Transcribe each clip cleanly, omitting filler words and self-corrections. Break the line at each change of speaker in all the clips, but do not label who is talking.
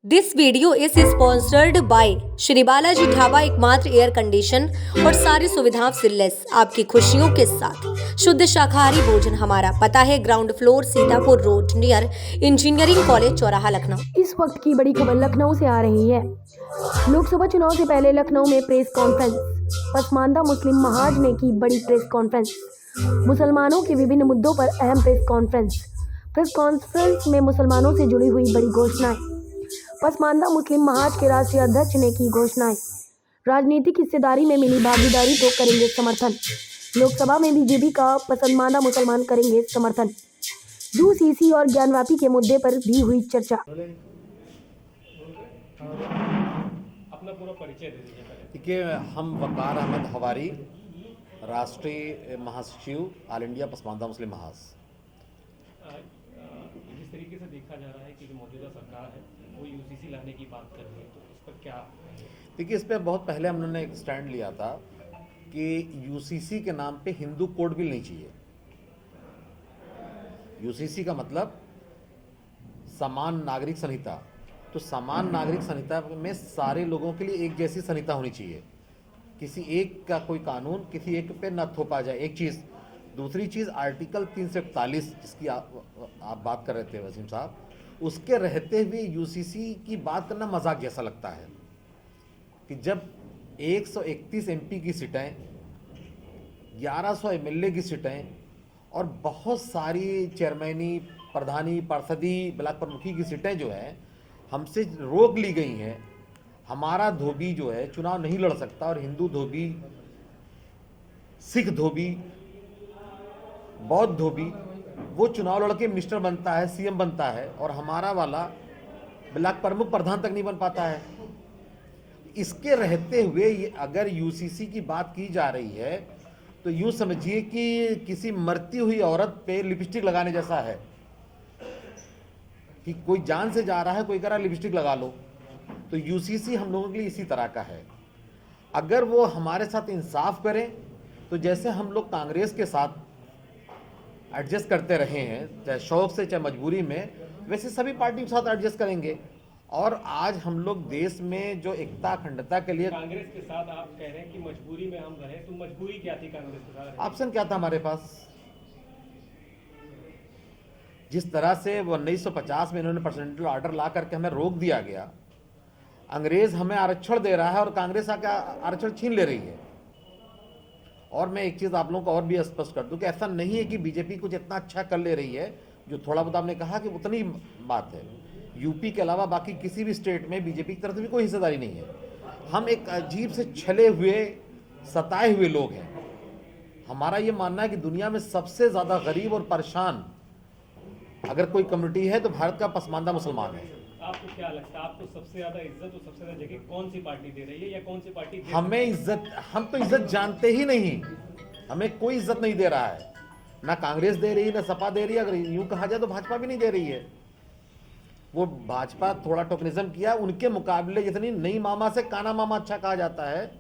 This video is sponsored by Shri Balaji dhaba, एकमात्र air condition और सारी सुविधाओं से लेस आपकी खुशियों के साथ शुद्ध शाकाहारी भोजन। हमारा पता है ground floor, Sitapur road, near engineering college, चौराहा, लखनऊ।
इस वक्त की बड़ी खबर लखनऊ से आ रही है। लोकसभा चुनाव से पहले लखनऊ में प्रेस कॉन्फ्रेंस। पसमानदा मुस्लिम महाज ने की बड़ी प्रेस कॉन्फ्रेंस। मुसलमानों के विभिन्न मुद्दों पर अहम प्रेस कॉन्फ्रेंस में मुसलमानों से जुड़ी हुई बड़ी घोषणाएं। पसमानदा मुस्लिम महाज के राष्ट्रीय अध्यक्ष ने की घोषणाएं। राजनीतिक हिस्सेदारी में मिली भागीदारी को करेंगे समर्थन। लोकसभा में बीजेपी का पसमानदा मुसलमान करेंगे समर्थन। यूसीसी और ज्ञानवापी के मुद्दे पर भी हुई चर्चा।
अपना पूरा परिचय दे दीजिए पहले।
देखिए, हम वकार अहमद हवारी, राष्ट्रीय महासचिव ऑल इंडिया पसमानदा मुस्लिम महाज।
जिस तरीके से देखा जा रहा है कि जो मौजूदा सरकार है वो यूसीसी लाने की बात कर रही है, तो इस पर क्या?
देखिए, इस पर बहुत पहले हम लोगों ने एक स्टैंड लिया था कि यूसीसी के नाम पे हिंदू कोड बिल नहीं चाहिए। यूसीसी का मतलब समान नागरिक संहिता। तो समान नागरिक संहिता में सारे लोगों के लिए एक जैसी संहिता होनी चाहिए। किसी एक का कोई कानून किसी एक पे न थोपा जाए, एक चीज़। दूसरी चीज़, आर्टिकल 341 जिसकी आप बात कर रहे थे वसीम साहब, उसके रहते हुए यूसीसी की बात करना मजाक जैसा लगता है कि जब 131 एमपी की सीटें, 1100 एमएलए की सीटें और बहुत सारी चेयरमैनी, प्रधानी, पार्षदी, ब्लॉक प्रमुखी की सीटें जो है हमसे रोक ली गई हैं। हमारा धोबी जो है चुनाव नहीं लड़ सकता और हिंदू धोबी, सिख धोबी, बौद्ध धोबी वो चुनाव लड़के मिनिस्टर बनता है, सीएम बनता है, और हमारा वाला ब्लॉक प्रमुख, प्रधान तक नहीं बन पाता है। इसके रहते हुए अगर यूसीसी की बात की जा रही है तो यूँ समझिए कि किसी मरती हुई औरत पे लिपस्टिक लगाने जैसा है कि कोई जान से जा रहा है, कोई कह रहा है लिपस्टिक लगा लो। तो यूसीसी हम लोगों के लिए इसी तरह का है। अगर वो हमारे साथ इंसाफ करें तो जैसे हम लोग कांग्रेस के साथ एडजस्ट करते रहे हैं, चाहे शौक से चाहे मजबूरी में, वैसे सभी पार्टी के साथ एडजस्ट करेंगे। और आज हम लोग देश में जो एकता अखंडता के लिए
कांग्रेस के साथ आप कह रहे हैं कि मजबूरी में हम रहे, तो मजबूरी क्या थी कांग्रेस के साथ?
ऑप्शन क्या था हमारे पास? जिस तरह से 1950 में इन्होंने परसेंटेज ऑर्डर ला करके हमें रोक दिया गया, अंग्रेज हमें आरक्षण दे रहा है और कांग्रेस आकर आरक्षण छीन ले रही है। और मैं एक चीज़ आप लोगों को और भी स्पष्ट कर दूं कि ऐसा नहीं है कि बीजेपी कुछ इतना अच्छा कर ले रही है जो थोड़ा बहुत आपने कहा कि उतनी बात है। यूपी के अलावा बाकी किसी भी स्टेट में बीजेपी की तरफ से भी कोई हिस्सेदारी नहीं है। हम एक अजीब से छले हुए, सताए हुए लोग हैं। हमारा ये मानना है कि दुनिया में सबसे ज़्यादा गरीब और परेशान अगर कोई कम्युनिटी है तो भारत का पसमानदा मुसलमान है।
आपको क्या लगता है, आपको सबसे ज्यादा इज्जत और सबसे ज्यादा जगह कौन सी पार्टी दे रही है, या कौन सी पार्टी
हमें इज्जत, हम तो इज्जत जानते ही नहीं। हमें कोई इज्जत नहीं दे रहा है, ना कांग्रेस दे रही है, ना सपा दे रही है। अगर यूं कहा जाए तो भाजपा भी नहीं दे रही है। वो भाजपा थोड़ा टोकनिज्म किया, उनके मुकाबले जितनी नई मामा से काना मामा अच्छा कहा जाता है,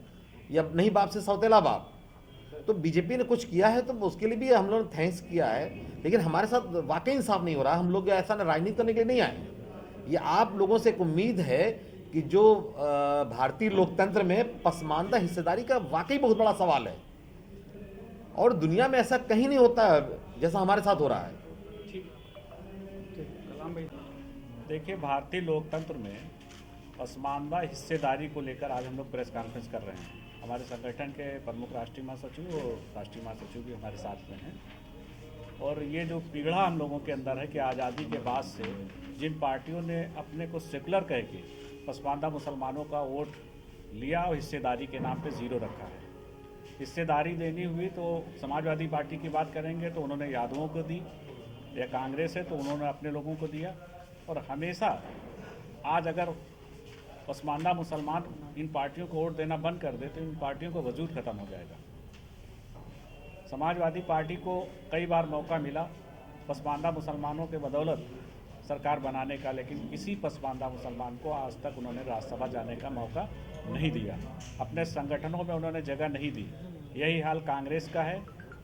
या नई बाप से सौतेला बाप, तो बीजेपी ने कुछ किया है तो उसके लिए भी हम लोगों ने थैंक्स किया है। लेकिन हमारे साथ वाकई इंसाफ नहीं हो रहा। हम लोग ऐसा राजनीति करने के लिए नहीं आए। ये आप लोगों से एक उम्मीद है कि जो भारतीय लोकतंत्र में पसमानदा हिस्सेदारी का वाकई बहुत बड़ा सवाल है, और दुनिया में ऐसा कहीं नहीं होता है जैसा हमारे साथ हो रहा है।
कलाम भाई,
देखिए, भारतीय लोकतंत्र में पसमानदा हिस्सेदारी को लेकर आज हम लोग प्रेस कॉन्फ्रेंस कर रहे हैं। हमारे संगठन के प्रमुख राष्ट्रीय महासचिव और राष्ट्रीय महासचिव भी हमारे साथ में हैं। और ये जो पीड़ा हम लोगों के अंदर है कि आज़ादी के बाद से जिन पार्टियों ने अपने को सेकुलर कह के पसमानदा मुसलमानों का वोट लिया और हिस्सेदारी के नाम पे ज़ीरो रखा है। हिस्सेदारी देनी हुई तो समाजवादी पार्टी की बात करेंगे तो उन्होंने यादवों को दी, या कांग्रेस है तो उन्होंने अपने लोगों को दिया। और हमेशा आज अगर पसमानदा मुसलमान इन पार्टियों को वोट देना बंद कर दे तो इन पार्टियों का वजूद ख़त्म हो जाएगा। समाजवादी पार्टी को कई बार मौका मिला पसमानदा मुसलमानों के बदौलत सरकार बनाने का, लेकिन किसी पसमानदा मुसलमान को आज तक उन्होंने राज्यसभा जाने का मौका नहीं दिया। अपने संगठनों में उन्होंने जगह नहीं दी। यही हाल कांग्रेस का है।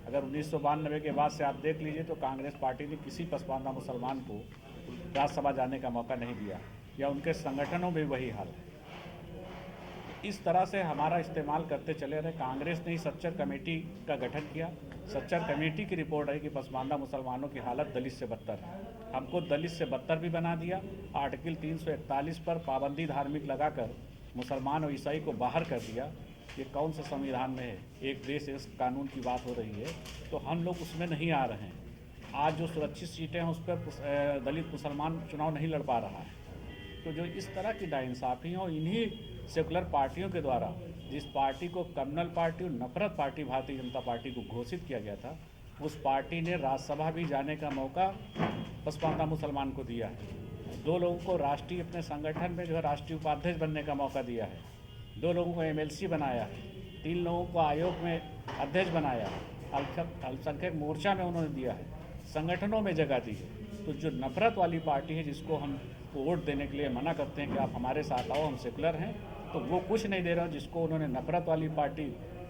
अगर 1992 के बाद से आप देख लीजिए तो कांग्रेस पार्टी ने किसी पसमानदा मुसलमान को राज्यसभा जाने का मौका नहीं दिया। या उनके संगठनों में वही हाल है। इस तरह से हमारा इस्तेमाल करते चले रहे। कांग्रेस ने सच्चर कमेटी का गठन किया। सच्चर कमेटी की रिपोर्ट है कि पसमानदा मुसलमानों की हालत दलित से बदतर है। हमको दलित से बदतर भी बना दिया। आर्टिकल 341 पर पाबंदी धार्मिक लगाकर मुसलमान और ईसाई को बाहर कर दिया। ये कौन सा संविधान में है? एक देश इस कानून की बात हो रही है, तो हम लोग उसमें नहीं आ रहे हैं। आज जो सुरक्षित सीटें हैं उस पर दलित मुसलमान चुनाव नहीं लड़ पा रहा है। तो जो इस तरह की नाइंसाफ़ी और इन्हीं सेकुलर पार्टियों के द्वारा जिस पार्टी को कम्युनल पार्टी और नफरत पार्टी भारतीय जनता पार्टी को घोषित किया गया था, उस पार्टी ने राज्यसभा भी जाने का मौका पसमानदा मुसलमान को दिया है। 2 लोगों को राष्ट्रीय अपने संगठन में जो है राष्ट्रीय उपाध्यक्ष बनने का मौका दिया है। 2 लोगों को MLC बनाया है। 3 लोगों को आयोग में अध्यक्ष बनाया है। अल्पसंख्यक मोर्चा में उन्होंने दिया है। संगठनों में जगह दी है। तो जो नफरत वाली पार्टी है, जिसको हम वोट देने के लिए मना करते हैं कि आप हमारे साथ आओ, हम सेकुलर हैं, तो वो कुछ नहीं दे रहा। जिसको उन्होंने नफरत वाली पार्टी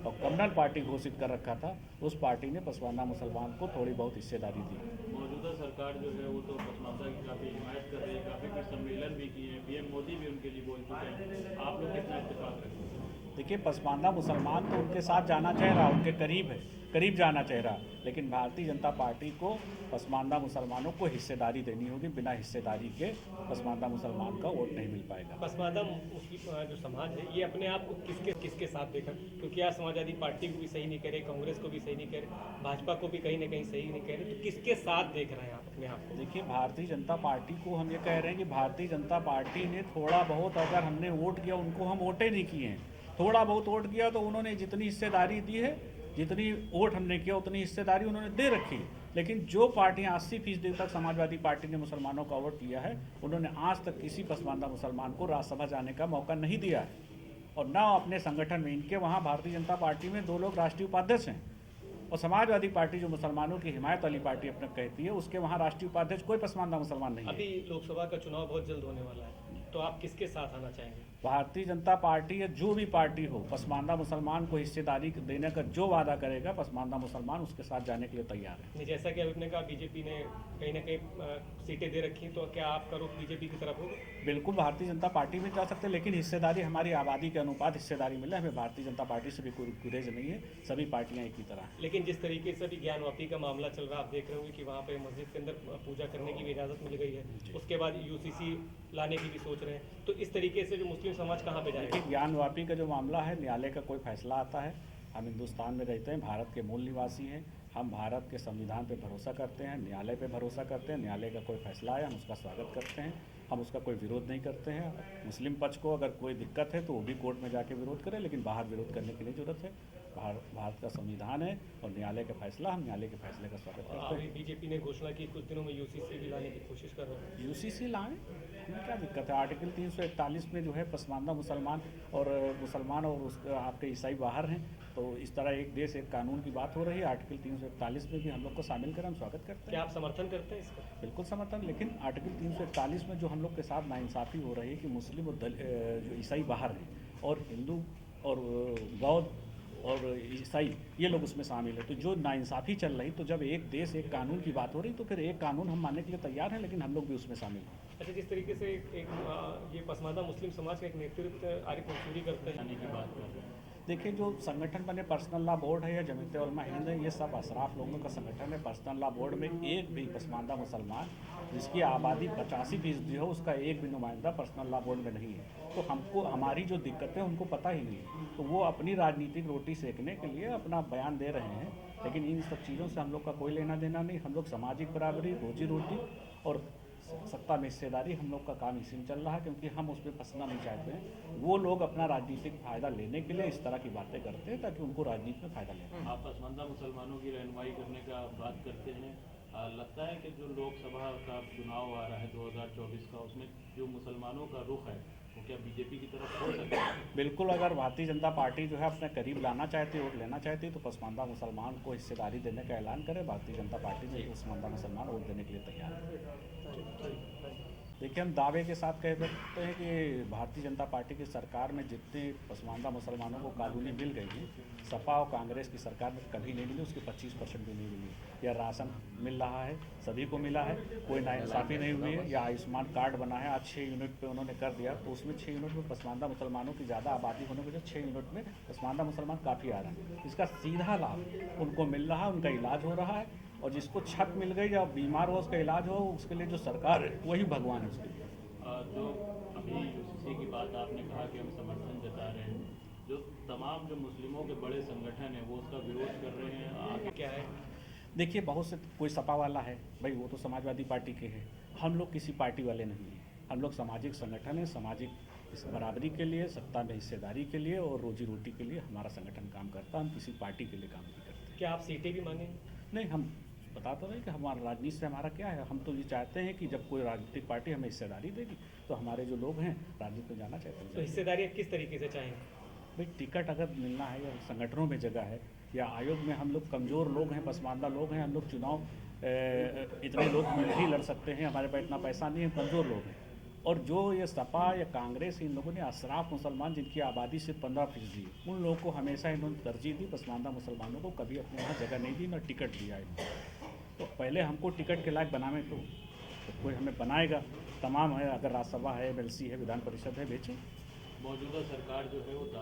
और कम्युनल पार्टी घोषित कर रखा था, उस पार्टी ने पसमानदा मुसलमान को थोड़ी बहुत हिस्सेदारी दी।
मौजूदा सरकार जो है वो तो पसमानदा की काफ़ी हिमायत कर रही है, काफ़ी कुछ सम्मेलन भी किए हैं, PM मोदी भी उनके लिए बोल चुके हैं। आप लोग कितना इत्तेफाक रखते हैं?
देखिए, पसमानदा मुसलमान तो उनके साथ जाना चाह रहा, उनके करीब जाना चाह रहा, लेकिन भारतीय जनता पार्टी को पसमानदा मुसलमानों को हिस्सेदारी देनी होगी। बिना हिस्सेदारी के पसमानदा मुसलमान का वोट नहीं मिल पाएगा।
पसमानदा मुस्लिम जो समाज है, ये अपने आप को किसके साथ देखा? क्योंकि आज समाजवादी पार्टी को भी सही नहीं कह रहे, कांग्रेस को भी सही नहीं कह रहे, भाजपा को भी कहीं ना कहीं सही नहीं कह रहे, तो किसके साथ देख रहे हैं आप अपने आप को?
देखिए, भारतीय जनता पार्टी को हम ये कह रहे हैं कि भारतीय जनता पार्टी ने थोड़ा बहुत, अगर हमने वोट किया, उनको हम वोटे नहीं किए हैं, थोड़ा बहुत वोट किया, तो उन्होंने जितनी हिस्सेदारी दी है, जितनी वोट हमने किया उतनी हिस्सेदारी उन्होंने दे रखी है। लेकिन जो पार्टियां 80% तक समाजवादी पार्टी ने मुसलमानों का वोट लिया है, उन्होंने आज तक किसी पसमानदा मुसलमान को राज्यसभा जाने का मौका नहीं दिया है। और ना अपने संगठन में, इनके वहाँ भारतीय जनता पार्टी में 2 लोग राष्ट्रीय उपाध्यक्ष हैं, और समाजवादी पार्टी जो मुसलमानों की हिमायत वाली पार्टी अपने कहती है, उसके वहाँ राष्ट्रीय उपाध्यक्ष कोई पसमानदा मुसलमान नहीं है।
अभी लोकसभा का चुनाव बहुत जल्द होने वाला है, तो आप किसके साथ आना चाहेंगे?
भारतीय जनता पार्टी या जो भी पार्टी हो, पसमानदा मुसलमान को हिस्सेदारी देने का जो वादा करेगा, पसमानदा मुसलमान उसके साथ जाने के लिए तैयार है।
नहीं, जैसा कि आपने कहा बीजेपी ने कहीं ना कहीं सीटें दे रखी, तो क्या आपका रुख बीजेपी की तरफ होगा?
बिल्कुल, भारतीय जनता पार्टी में जा सकते हैं, लेकिन हिस्सेदारी हमारी आबादी के अनुपात हिस्सेदारी मिले। हमें भारतीय जनता पार्टी से भी कोई गुरेज नहीं है, सभी पार्टियां एक ही तरह हैं।
लेकिन जिस तरीके से अभी ज्ञानवापी का मामला चल रहा है, आप देख रहे होंगे कि वहाँ पे मस्जिद के अंदर पूजा करने की भी इजाज़त मिल गई है, उसके बाद UCC लाने की भी सोच रहे हैं, तो इस तरीके से जो मुस्लिम समाज कहाँ पे जाएगा?
ज्ञानवापी का जो मामला है, न्यायालय का कोई फैसला आता है। हम हिंदुस्तान में रहते हैं, भारत के मूल निवासी हैं, हम भारत के संविधान पे भरोसा करते हैं, न्यायालय पे भरोसा करते हैं। न्यायालय का कोई फैसला आए, हम उसका स्वागत करते हैं, हम उसका कोई विरोध नहीं करते हैं। मुस्लिम पक्ष को अगर कोई दिक्कत है तो वो भी कोर्ट में जाके विरोध करे, लेकिन बाहर विरोध करने की नहीं जरूरत है। भारत का संविधान है और न्यायालय का फैसला, हम न्यायालय के फैसले का स्वागत करते हैं।
बीजेपी ने घोषणा की कुछ दिनों में UCC भी लाने की कोशिश कर रहे हैं।
UCC लाएं, हमें क्या दिक्कत है? आर्टिकल 341 में जो है पसमानदा मुसलमान और आपके ईसाई बाहर हैं, तो इस तरह एक देश एक कानून की बात हो रही है। आर्टिकल 341 में भी हम लोग को शामिल करें, हम स्वागत करते हैं।
क्या आप समर्थन करते हैं इसका?
बिल्कुल समर्थन, लेकिन आर्टिकल 341 में जो हम लोग के साथ नाइंसाफ़ी हो रही है कि मुस्लिम और जो ईसाई बाहर हैं और हिंदू और बौद्ध और ईसाई ये लोग उसमें शामिल है, तो जो नाइंसाफ़ी चल रही, तो जब एक देश एक कानून की बात हो रही, तो फिर एक कानून हम मानने के लिए तैयार हैं, लेकिन हम लोग भी उसमें शामिल हैं।
अच्छा, जिस तरीके से ये पसमानदा मुस्लिम समाज का एक नेतृत्व आरिफ मंसूरी करते हैं की बात कर रहे हैं।
देखिए, जो संगठन बने पर्सनल लॉ बोर्ड है या जमीयत उलमा हिंद है, ये सब अशराफ लोगों का संगठन है। पर्सनल लॉ बोर्ड में एक भी पसमानदा मुसलमान जिसकी आबादी 85% हो, उसका एक भी नुमाइंदा पर्सनल लॉ बोर्ड में नहीं है। तो हमको हमारी जो दिक्कतें उनको पता ही नहीं है, तो वो अपनी राजनीतिक रोटी सेकने के लिए अपना बयान दे रहे हैं, लेकिन इन सब चीज़ों से हम लोग का कोई लेना देना नहीं। हम लोग सामाजिक बराबरी, रोजी रोटी और सत्ता में हिस्सेदारी, हम लोग का काम इसी में चल रहा है, क्योंकि हम उसमें फंसना नहीं चाहते हैं। वो लोग अपना राजनीतिक फ़ायदा लेने के लिए इस तरह की बातें करते हैं ताकि उनको राजनीति में फ़ायदा लेना।
आप पसमानदा मुसलमानों की रहनुमाई करने का बात करते हैं, लगता है कि जो लोकसभा का चुनाव आ रहा है 2024 का, उसमें जो मुसलमानों का रुख है वो क्या बीजेपी की तरफ हो सकता है?
बिल्कुल, अगर भारतीय जनता पार्टी जो है अपने करीब लाना चाहती है, वोट लेना चाहती है, तो पसमानदा मुसलमान को हिस्सेदारी देने का ऐलान करे। भारतीय जनता पार्टी में पसमानदा मुसलमान वोट देने के लिए तैयार है। देखिए, हम दावे के साथ कह सकते हैं कि भारतीय जनता पार्टी की सरकार में जितने पसमानदा मुसलमानों को कॉलोनी मिल गई है, सपा और कांग्रेस की सरकार में कभी नहीं मिली, उसके 25% भी नहीं मिली। या राशन मिल रहा है, सभी को मिला है, कोई नाइंसाफ़ी नहीं हुई है। या आयुष्मान कार्ड बना है, आज 6 यूनिट पे उन्होंने कर दिया, तो उसमें 6 यूनिट में पसमानदा मुसलमानों की ज़्यादा आबादी होने की वजह से 6 यूनिट में पसमानदा मुसलमान काफ़ी आ रहे हैं। इसका सीधा लाभ उनको मिल रहा है, उनका इलाज हो रहा है, और जिसको छत मिल गई या बीमार हो उसका इलाज हो, उसके लिए जो सरकार है वही भगवान है उसके लिए।
जो अभी यूसीसी की बात आपने कहा कि हम समर्थन जता रहे हैं, जो तमाम जो मुस्लिमों के बड़े संगठन हैं वो उसका विरोध कर रहे हैं, आगे क्या है?
देखिए, बहुत से कोई सपा वाला है भाई, वो तो समाजवादी पार्टी के हैं। हम लोग किसी पार्टी वाले नहीं हैं, हम लोग सामाजिक संगठन है, सामाजिक इस बराबरी के लिए, सत्ता में हिस्सेदारी के लिए और रोजी रोटी के लिए हमारा संगठन काम करता है। हम किसी पार्टी के लिए काम नहीं करते।
क्या आप सीटें भी मांगेंगे?
नहीं, हम बता तो रहे कि हमारा राजनीति से हमारा क्या है। हम तो ये चाहते हैं कि जब कोई राजनीतिक पार्टी हमें हिस्सेदारी देगी तो हमारे जो लोग हैं राजनीति में जाना चाहते
तो
हैं।
हिस्सेदारी किस तरीके से चाहेंगे?
भाई, टिकट अगर मिलना है या संगठनों में जगह है या आयोग में, हम लोग कमज़ोर लोग हैं, पसमानदा लोग हैं, हम लोग चुनाव इतने लोग नहीं लड़ सकते हैं, हमारे पास इतना पैसा नहीं है, कमज़ोर लोग हैं। और जो ये सपा या कांग्रेस, इन लोगों ने अशराफ मुसलमान जिनकी आबादी सिर्फ 15% है, उन लोगों को हमेशा इन्होंने तरजीह दी, पसमानदा मुसलमानों को कभी अपने यहाँ जगह नहीं दी, ना टिकट दिया इन्होंने। तो पहले हमको टिकट के लायक बनावे तो कोई हमें बनाएगा। तमाम है, अगर राज्यसभा है, MLC है, विधान परिषद है, बेचें।
मौजूदा सरकार जो है वो